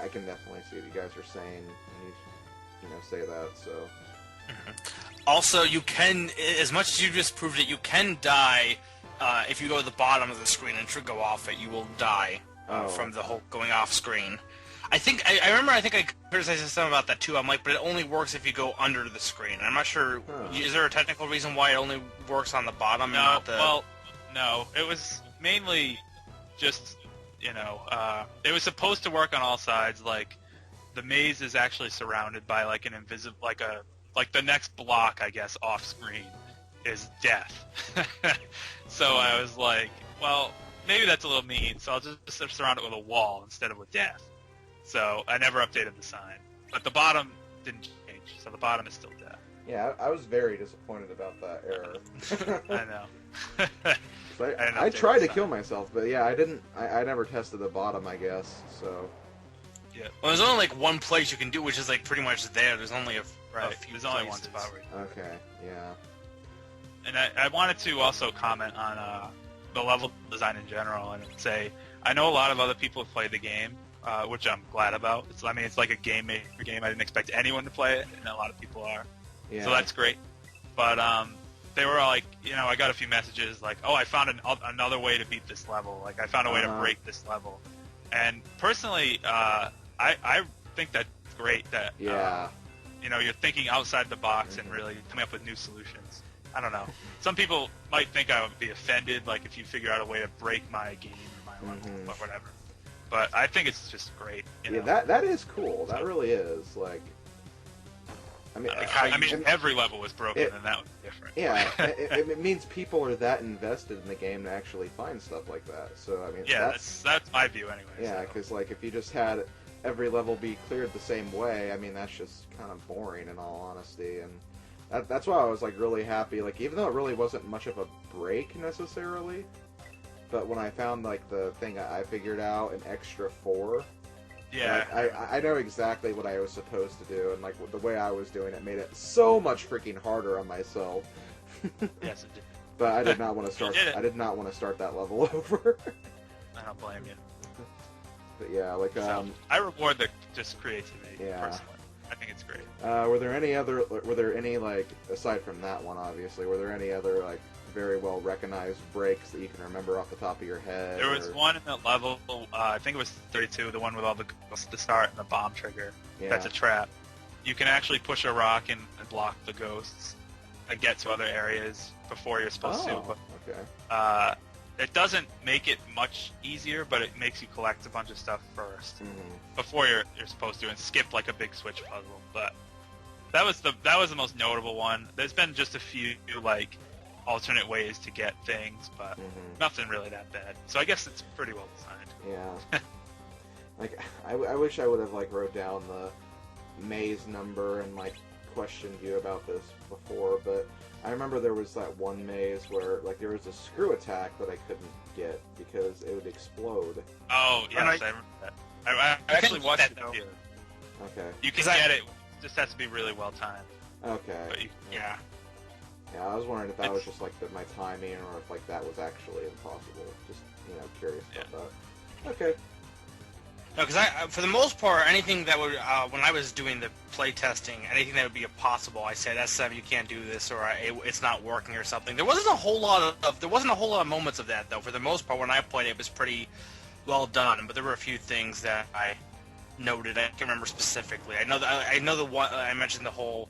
I can definitely see what you guys are saying when you say that. So also, you can, as much as you just proved it, you can die if you go to the bottom of the screen and go off it. You will die from the whole going off screen. I remember I criticized something about that too. I'm like, but it only works if you go under the screen. I'm not sure. Is there a technical reason why it only works on the bottom? No, and not the... well, no. It was mainly just, it was supposed to work on all sides. The maze is actually surrounded by an invisible, the next block, I guess, off screen is death. So I was like, well, maybe that's a little mean. So I'll just surround it with a wall instead of with death. So I never updated the sign, but the bottom didn't change, so the bottom is still death. Yeah, I was very disappointed about that error. I know. I tried to kill myself, but I didn't. I never tested the bottom, I guess. So. Yeah. Well, there's only one place you can do, which is pretty much there. There's only a few. There's only one spot where you Okay. Yeah. And I wanted to also comment on the level design in general, and say I know a lot of other people have played the game. Which I'm glad about. It's like a game maker game. I didn't expect anyone to play it, and a lot of people are. Yeah. So that's great. But they were I got a few messages oh, I found another way to beat this level. I found a way to break this level. And personally, I think that's great that you're thinking outside the box and really coming up with new solutions. I don't know. Some people might think I would be offended, if you figure out a way to break my game or my level, but whatever. But I think it's just great. Yeah, that is cool. That really is. Every level was broken, and that was different. Yeah, it means people are that invested in the game to actually find stuff like that. So that's my view anyway. Yeah, because if you just had every level be cleared the same way, that's just kind of boring in all honesty. And that's why I was really happy. Even though it really wasn't much of a break necessarily. But when I found the thing I figured out an extra 4, I know exactly what I was supposed to do, and the way I was doing it made it so much freaking harder on myself. Yes, it did. But I did not want to start. I did not want to start that level over. I don't blame you. But yeah, I reward the just creativity. Yeah. Personally, I think it's great. Were there any aside from that one, obviously, were there any other very well recognized breaks that you can remember off the top of your head? There was one in the level, I think it was 32, the one with all the start and the bomb trigger. Yeah. That's a trap. You can actually push a rock and block the ghosts and get to other areas before you're supposed to. But, okay. It doesn't make it much easier, but it makes you collect a bunch of stuff first before you're supposed to, and skip a big switch puzzle. But that was the most notable one. There's been just a few alternate ways to get things, but nothing really that bad. So I guess it's pretty well designed. Yeah. I wish I would have wrote down the maze number and questioned you about this before, but I remember there was that one maze where there was a screw attack that I couldn't get because it would explode. Oh yes, I remember that. I actually watched it here. Okay. You can get it. Just has to be really well timed. Okay. But yeah. Yeah, I was wondering if that was just my timing, or if that was actually impossible. Just curious about that. Okay. No, because for the most part, anything that would when I was doing the play testing, anything that would be impossible, I said, "SM, you can't do this," or "It's not working," or something. There wasn't a whole lot of moments of that though. For the most part, when I played, it was pretty well done. But there were a few things that I noted. I can't remember specifically. I know the one I mentioned the whole.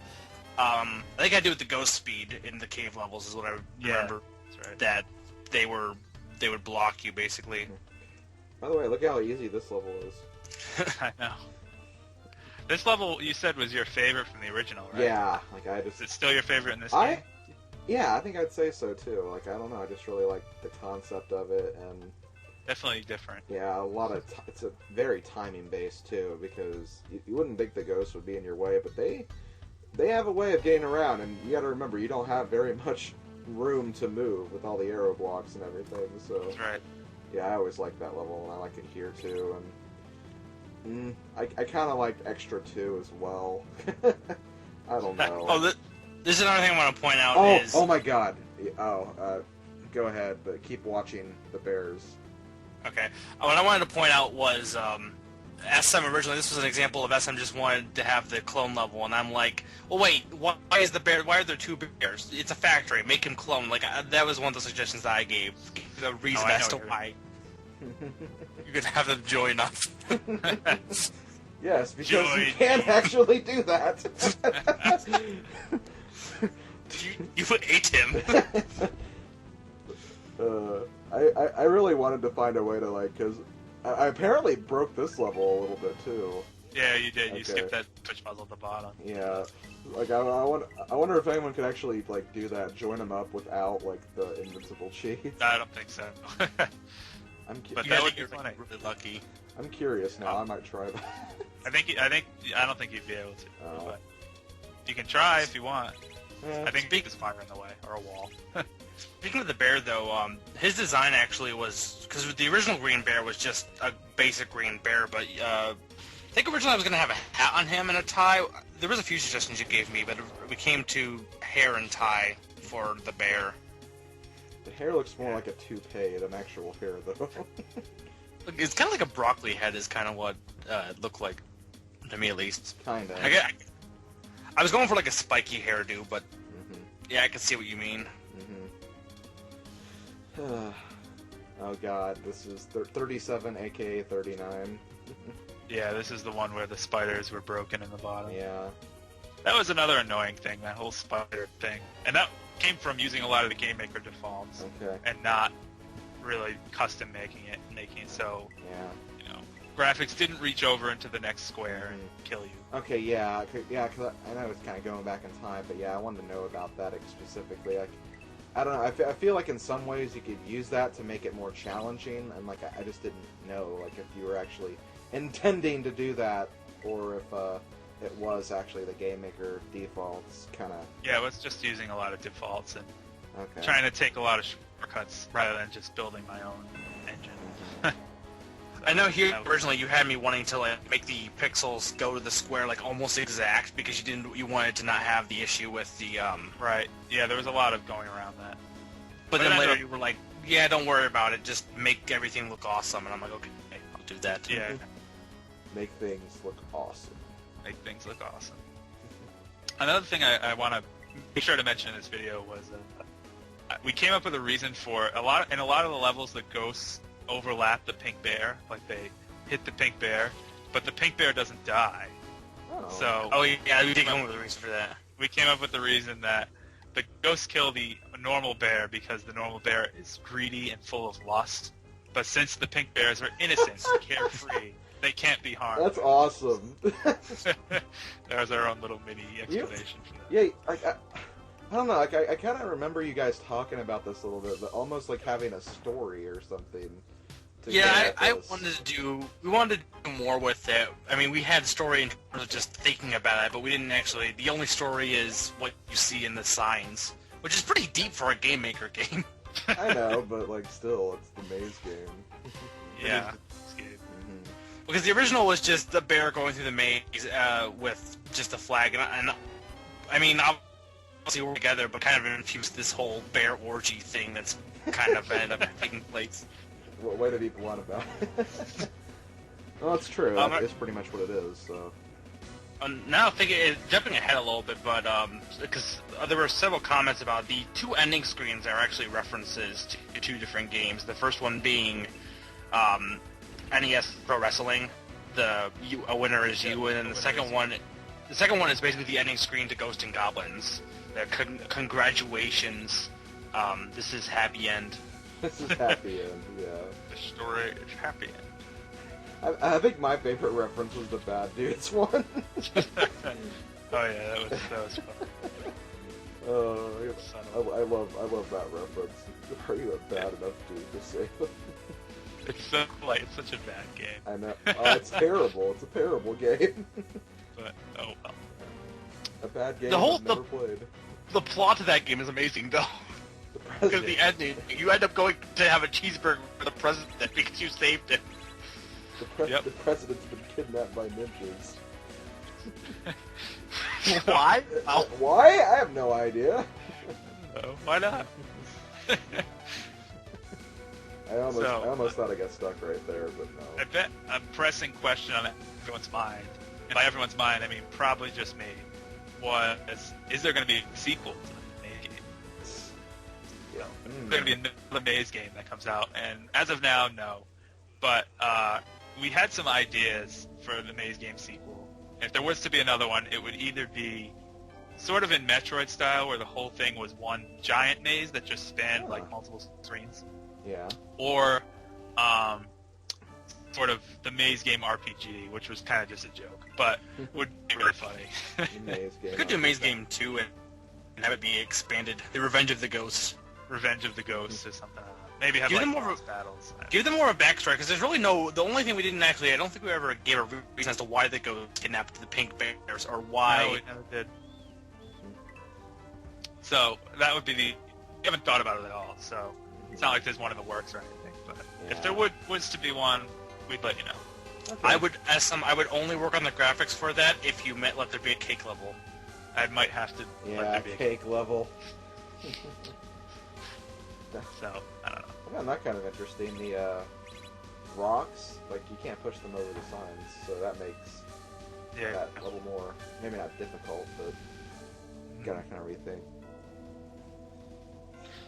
I think I do with the ghost speed in the cave levels is what I remember. That's right. That they would block you basically. By the way, look how easy this level is. I know. This level you said was your favorite from the original, right? Yeah, like I just... Is it still your favorite in this game? Yeah, I think I'd say so too. Like, I don't know, I just really like the concept of it, and... Definitely different. Yeah, a lot of... it's a very timing based too, because you wouldn't think the ghosts would be in your way, but they have a way of getting around, and you gotta remember, you don't have very much room to move with all the arrow blocks and everything, so... That's right. Yeah, I always like that level, and I like it here too, and... I kind of like Extra 2 as well. I don't know. Oh, this is another thing I want to point out is... Oh my god. Go ahead, but keep watching the bears. Okay. What I wanted to point out was, SM originally, this was an example of SM just wanted to have the clone level, and I'm like, well, wait, why are there two bears? It's a factory, make him clone. Like, that was one of the suggestions that I gave, the reason as to why you could have them join up. Yes, because you can't actually do that. You ate him. I really wanted to find a way to, like, because I apparently broke this level a little bit too. Yeah, you did. You skipped that twitch puzzle at the bottom. Yeah, like I wonder if anyone could actually like do that, join them up without like the invincible cheat. I don't think so. But that would be funny. Really lucky. I'm curious now. I might try that. I don't think you'd be able to. But you can try if you want. Yeah. I think there's fire in the way or a wall. Speaking of the bear, though, his design actually was... Because the original green bear was just a basic green bear, but I think originally I was going to have a hat on him and a tie. There was a few suggestions you gave me, but we came to hair and tie for the bear. The hair looks more like a toupee than actual hair, though. It's kind of like a broccoli head is kind of what it looked like, to me at least. Kind of. I was going for like a spiky hairdo, but yeah, I can see what you mean. Oh god, this is 37, aka 39. Yeah, this is the one where the spiders were broken in the bottom. Yeah. That was another annoying thing, that whole spider thing. And that came from using a lot of the Game Maker defaults. Okay. And not really custom making it so, Yeah. you know, graphics didn't reach over into the next square and kill you. Okay, yeah, because I know it's kind of going back in time, but yeah, I wanted to know about that specifically. Like, I don't know, I feel like in some ways you could use that to make it more challenging, and like I just didn't know like if you were actually intending to do that, or if it was actually the Game Maker defaults kind of... Yeah, it was just using a lot of defaults and Okay. trying to take a lot of shortcuts rather than just building my own engine. I know here originally you had me wanting to like make the pixels go to the square like almost exact because you wanted to not have the issue with the Right. Yeah, there was a lot of going around that. But then later you were like, yeah, don't worry about it, just make everything look awesome, and I'm like, okay, I'll do that. Yeah. Make things look awesome. Make things look awesome. Another thing I want to make sure to mention in this video was we came up with a reason for in a lot of the levels the ghosts overlap the pink bear, like they hit the pink bear, but the pink bear doesn't die. Oh. Oh yeah, we did come up with a reason for that. We came up with the reason that the ghosts kill the normal bear because the normal bear is greedy and full of lust, but since the pink bears are innocent and carefree, they can't be harmed. That's awesome. There's our own little mini explanation for that. Yeah, I don't know, like, I kind of remember you guys talking about this a little bit, but almost like having a story or something. Yeah, we wanted to do more with it. I mean, we had story in terms of just thinking about it, but we didn't actually, the only story is what you see in the signs, which is pretty deep for a Game Maker game. I know, but like, still, it's the Maze game. Yeah. Because the original was just the bear going through the maze with just a flag, and I mean, obviously we're together, but kind of infused this whole bear orgy thing that's kind of ended up taking place. What way to be blunt about it? Well, it's true. It's pretty much what it is. So. Now jumping ahead a little bit, but because there were several comments about the two ending screens are actually references to two different games. The first one being NES Pro Wrestling, a winner is you, and then the second one is basically the ending screen to Ghosts and Goblins. Congratulations, this is happy end. This is happy end, yeah. The story is happy end. I think my favorite reference was the Bad Dudes one. Oh yeah, that was fun. Oh, I love that reference. Are you a bad enough dude to save them? It's such a bad game. I know. Oh, it's terrible. It's a terrible game. But oh well. A bad game The I've never played. The plot of that game is amazing, though. The Because president. the ending, you end up going to have a cheeseburger for the president because you saved him. Yep. The president's been kidnapped by ninjas. Why? Why? I have no idea. Oh, why not? I almost thought I got stuck right there, but no. I bet a pressing question on everyone's mind, and by everyone's mind, I mean probably just me, is there going to be a sequel to the Maze game? Yeah. There's going to be another Maze game that comes out, and as of now, no. But we had some ideas for the Maze game sequel. If there was to be another one, it would either be sort of in Metroid style, where the whole thing was one giant maze that just spanned like multiple screens, Yeah. or sort of the Maze game RPG, which was kind of just a joke, but would be really funny. The Maze game. You could do Maze Game 2 and have it be expanded. The Revenge of the Ghosts. Revenge of the Ghosts or something. Maybe have Give like them more of a- boss battles. Give them more of a backstory, because there's really no... The only thing we didn't actually... I don't think we ever gave a reason as to why they go kidnapped the pink bears, or why... No, we never did. So, that would be the... We haven't thought about it at all, so... It's not like there's one in the works or anything, but if there was to be one, we'd let you know. Okay. I would only work on the graphics for that if you let there be a cake level. I might have to let Yeah, there be a cake level. So, I don't know. I found that kind of interesting. The rocks, like you can't push them over the signs, so that makes Yeah. that a little more, maybe not difficult, but gotta kind of rethink.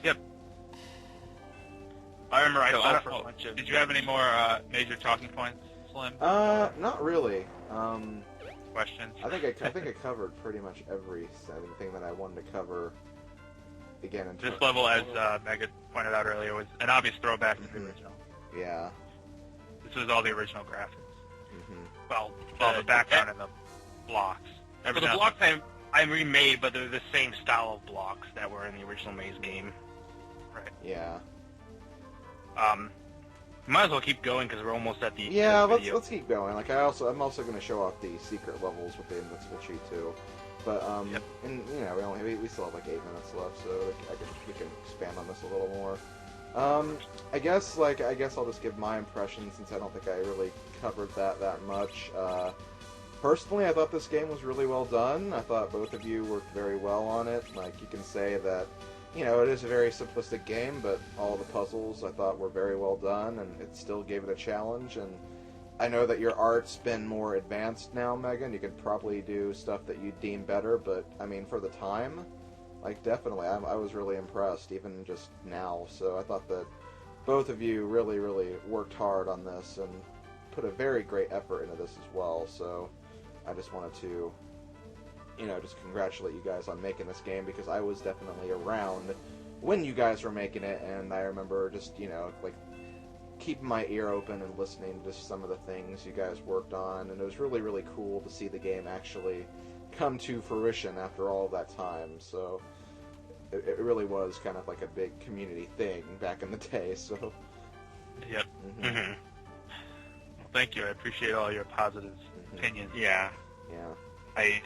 Yep. I remember I So, fell don't for a know. bunch of... Did you have any more major talking points, Slim? Not really. Questions? I think I covered pretty much everything that I wanted to cover. Again, in This level, as Megan pointed out earlier, was an obvious throwback to the original. Yeah. This was all the original graphics. Hmm. Well, The background and the blocks. For the blocks I remade, but they're the same style of blocks that were in the original Maze game. Right. Yeah. Might as well keep going because we're almost at the Yeah, video. let's keep going. Like I'm also going to show off the secret levels with the invincible cheat too. But Yep. and you know we still have like 8 minutes left, so we can expand on this a little more. I guess I'll just give my impression since I don't think I really covered that much. Personally, I thought this game was really well done. I thought both of you worked very well on it. Like you can say that, you know, it is a very simplistic game, but all the puzzles I thought were very well done, and it still gave it a challenge. And I know that your art's been more advanced now, Megan. You could probably do stuff that you deem better, but I mean, for the time, like definitely, I was really impressed, even just now. So I thought that both of you really, really worked hard on this and put a very great effort into this as well. So I just wanted to, you know, just congratulate you guys on making this game, because I was definitely around when you guys were making it, and I remember just, you know, like keeping my ear open and listening to some of the things you guys worked on, and it was really, really cool to see the game actually come to fruition after all of that time. So it really was kind of like a big community thing back in the day. So Yep. Mm-hmm. Well, thank you. I appreciate all your positive opinions. Yeah, yeah.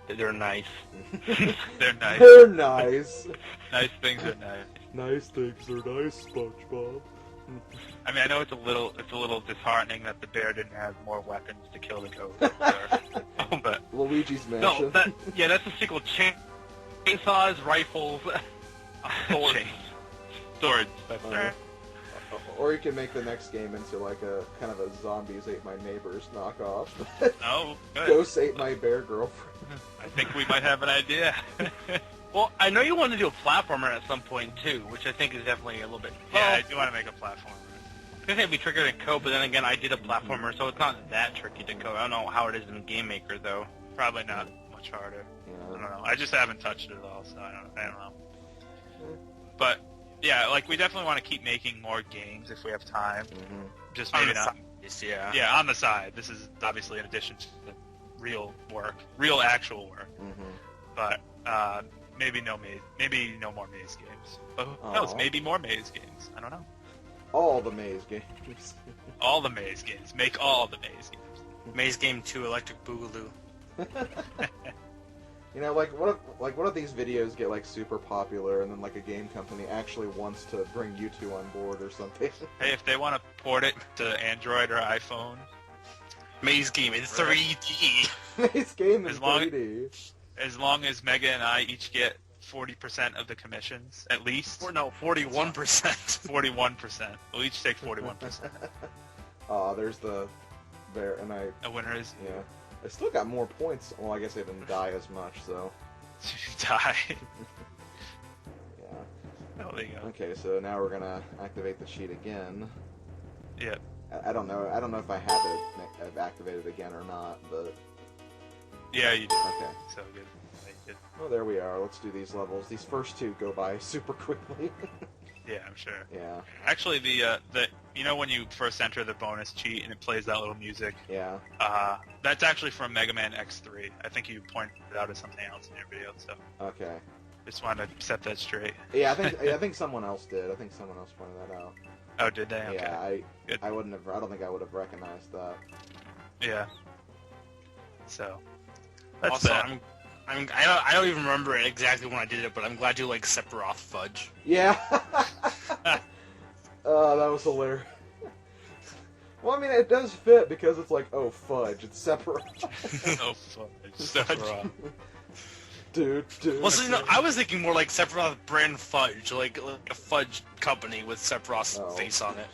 they're nice. They're nice. They're nice. Nice things are nice. Nice things are nice, SpongeBob. I mean, I know it's a little disheartening that the bear didn't have more weapons to kill the ghost. But Luigi's No, Mansion. that's the sequel. Chainsaws, rifles, swords. swords. Or you can make the next game into like a kind of a Zombies Ate My Neighbors knockoff. Oh, good. Ghosts Ate My Bear Girlfriend. I think we might have an idea. Well, I know you want to do a platformer at some point too, which I think is definitely a little bit. Yeah, Well, I do want to make a platform. I think it'd be trickier to code, but then again, I did a platformer, so it's not that tricky to code. I don't know how it is in Game Maker though. Probably not much harder. I don't know. I just haven't touched it at all, so I don't know. But yeah, like we definitely want to keep making more games if we have time. Mm-hmm. Just maybe not. Yeah. Yeah, on the side. This is obviously in addition to the real work, real actual work. Mm-hmm. But maybe no more Maze games. But who knows? Aw. Maybe more Maze games. I don't know. All the Maze games. All the Maze games. Make all the Maze games. Maze Game 2 Electric Boogaloo. You know, like what if these videos get like super popular and then like a game company actually wants to bring you two on board or something? Hey, if they want to port it to Android or iPhone, Maze Game in 3D. Maze game in As long- 3D. as long as Mega and I each get 40% of the commissions, at least. Or no, 41%. 41%. We'll each take 41%. There's the there, and A winner is yeah, I still got more points. Well, I guess I didn't die as much, so die. yeah. Oh, there you go. Okay, so now we're gonna activate the sheet again. Yeah. I don't know. I don't know if I have activated again or not, but Yeah, you did. okay. So good. Yeah, you did. Well, there we are. Let's do these levels. These first two go by super quickly. Yeah, I'm sure. Yeah, Actually, the you know when you first enter the bonus cheat and it plays that little music, yeah. that's actually from Mega Man X3. I think you pointed it out as something else in your video, so Okay. just wanted to set that straight. Yeah, I think someone else did. I think someone else pointed that out. Oh, did they? Okay. Yeah, Good. I wouldn't have. I don't think I would have recognized that. Yeah. So that's Also, that. I don't even remember it exactly when I did it, but I'm glad you like Sephiroth fudge. Yeah. That was hilarious. Well, I mean, it does fit because it's like, oh, fudge, it's separate. Oh, fudge. Sephiroth. Dude. Well, so, I was thinking more like Sephiroth brand fudge, like a fudge company with Sephiroth's Oh. face on it.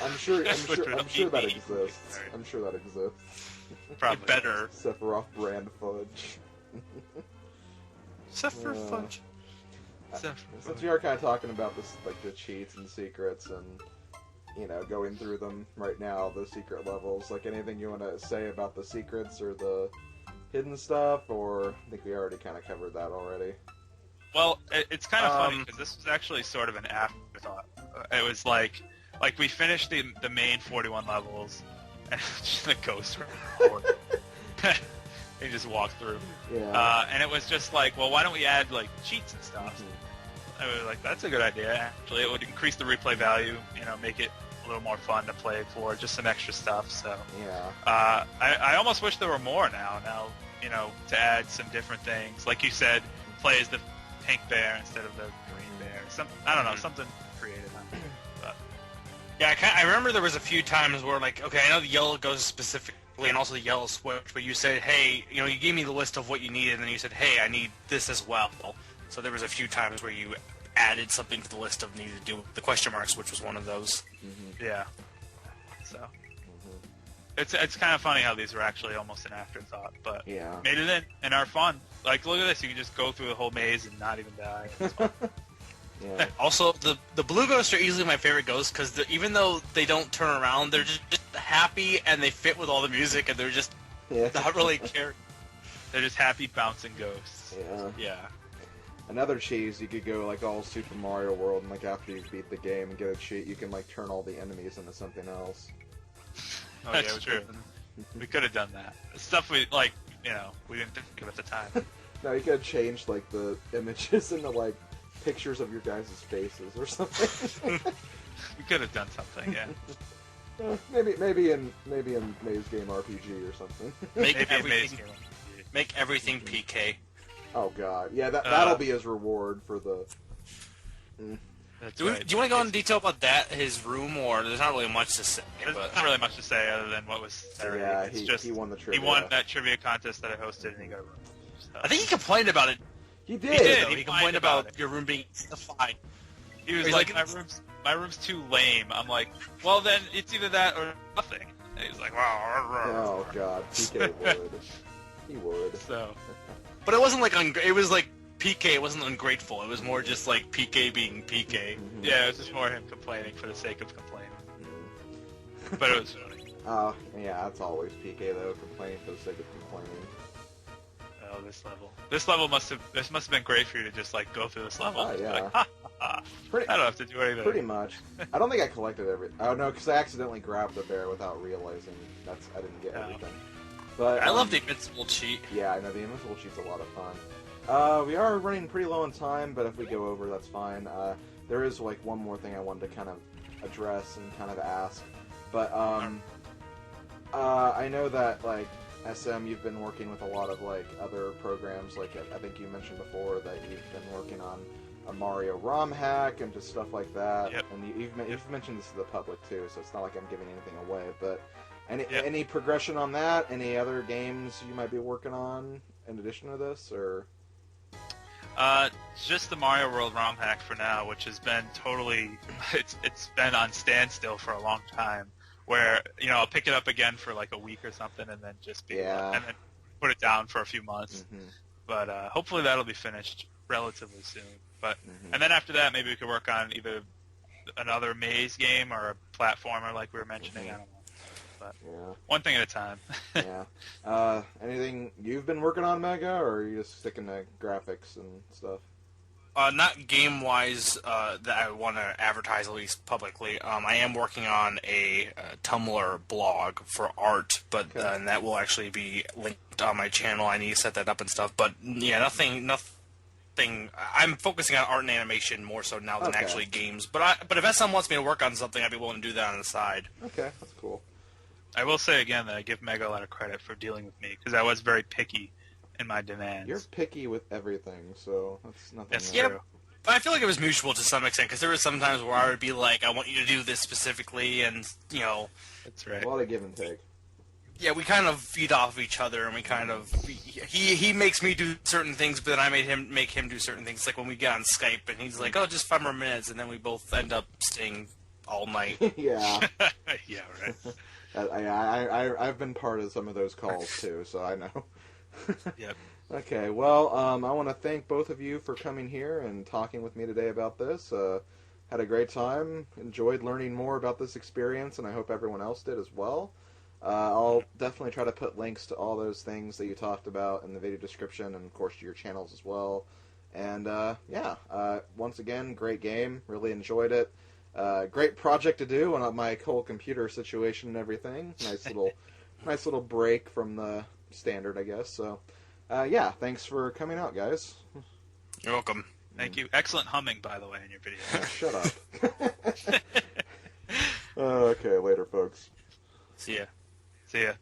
I'm sure that Really? exists. I'm sure that exists. Probably. Better. Sephiroth brand fudge. Sephiroth fudge. Since we are kind of talking about this, like the cheats and secrets, and going through them right now, the secret levels. Like anything you want to say about the secrets or the hidden stuff, or I think we already kind of covered that already. Well, it's kind of funny because this was actually sort of an afterthought. It was like we finished the main 41 levels, and just the ghost forward. He just walked through. Yeah. And it was just like, well, why don't we add like cheats and stuff? Mm-hmm. I was like, that's a good idea. Actually, it would increase the replay value. Make it a little more fun to play for, just some extra stuff. So Yeah. I almost wish there were more now. Now, to add some different things. Like you said, play as the pink bear instead of the green bear. I don't know, something creative. But Yeah, I remember there was a few times where like, okay, I know the yellow goes specifically, and also the yellow switch, but you said, hey, you gave me the list of what you needed, and then you said, hey, I need this as well. So there was a few times where you added something to the list of needed to do the question marks, which was one of those. Mm-hmm. yeah. So it's kind of funny how these were actually almost an afterthought, but Yeah. made it in and are fun. Like, look at this, you can just go through the whole maze and not even die. It's fun. Yeah. Also, the blue ghosts are easily my favorite ghosts because even though they don't turn around, they're just happy and they fit with all the music and they're just Yeah. not really care. They're just happy bouncing ghosts. Yeah. Yeah. Another cheese, you could go like all Super Mario World, and like after you beat the game and get a cheat, you can like turn all the enemies into something else. Oh, That's yeah, true. We could have done that. Stuff we didn't think of at the time. No, you could have changed like the images into like pictures of your guys' faces or something. We could have done something, yeah. maybe in Maze Game RPG or something. Make Maybe everything, amazing. make everything PK. Oh god, yeah, that'll be his reward for the. That's Do you right. want to go into detail about that, his room, or there's not really much to say? There's But not really much to say other than what was said. Yeah, It's he just, won the trivia. He won that trivia contest that I hosted, and he got a room. So. I think he complained about it. He did. He did. Though. He He complained whined about about your room being fine. He was He's like, like, my room's too lame. I'm like, well then it's either that or nothing. And he's like, wow. Oh god, PK would. He would. So But it wasn't like it was like PK. It wasn't ungrateful. It was more just like PK being PK. Mhm. yeah, it was just more him complaining for the sake of complaining. Mhm. But it was funny. Oh, yeah, that's always PK though, complaining for the sake of complaining. Oh, this level must have been great for you to just like go through this level. Oh, yeah. Like, ha, ha, Pretty, I don't have to do anything. pretty much. I don't think I collected Oh no, because I accidentally grabbed the bear without realizing I didn't get everything. But I love the invincible cheat. Yeah, I know the invincible cheat's a lot of fun. We are running pretty low on time, but if we go over, that's fine. There is like one more thing I wanted to kind of address and kind of ask, but I know that like SM, you've been working with a lot of like other programs. Like I think you mentioned before that you've been working on a Mario ROM hack and just stuff like that. Yep. And you've mentioned this to the public too, so it's not like I'm giving anything away. But any progression on that? Any other games you might be working on in addition to this, or? Just the Mario World ROM hack for now, which has been totally, it's been on standstill for a long time. Where I'll pick it up again for like a week or something, and then just and then put it down for a few months. Mm-hmm. But hopefully that'll be finished relatively soon. But and then after that, maybe we could work on either another Maze game or a platformer, like we were mentioning. I don't know. But one thing at a time. Yeah. Anything you've been working on, Mega, or are you just sticking to graphics and stuff? Not game-wise that I want to advertise, at least publicly. I am working on a Tumblr blog for art, but and that will actually be linked on my channel. I need to set that up and stuff. But yeah, nothing. I'm focusing on art and animation more so now than actually games. But if SM wants me to work on something, I'd be willing to do that on the side. Okay, that's cool. I will say again that I give Mega a lot of credit for dealing with me, because I was very picky in my demands. You're picky with everything, so that's nothing. That's true. True. But I feel like it was mutual to some extent, because there were some times where I would be like, I want you to do this specifically, and, That's right. A lot of give and take. Yeah, we kind of feed off of each other, and we kind of... He makes me do certain things, but then I make him do certain things. Like when we get on Skype, and he's like, oh, just 5 more minutes, and then we both end up staying all night. Yeah. Yeah, right. I've been part of some of those calls, too, so I know. Yep. Okay, well, I want to thank both of you for coming here and talking with me today about this. Had a great time, enjoyed learning more about this experience, and I hope everyone else did as well. I'll definitely try to put links to all those things that you talked about in the video description, and of course to your channels as well. And once again, great game, really enjoyed it. Great project to do on my whole computer situation and everything. Nice little break from the standard, I guess. So, thanks for coming out, guys. You're welcome. Thank you. Excellent humming, by the way, in your video. Shut up. Okay, later, folks. See ya. See ya.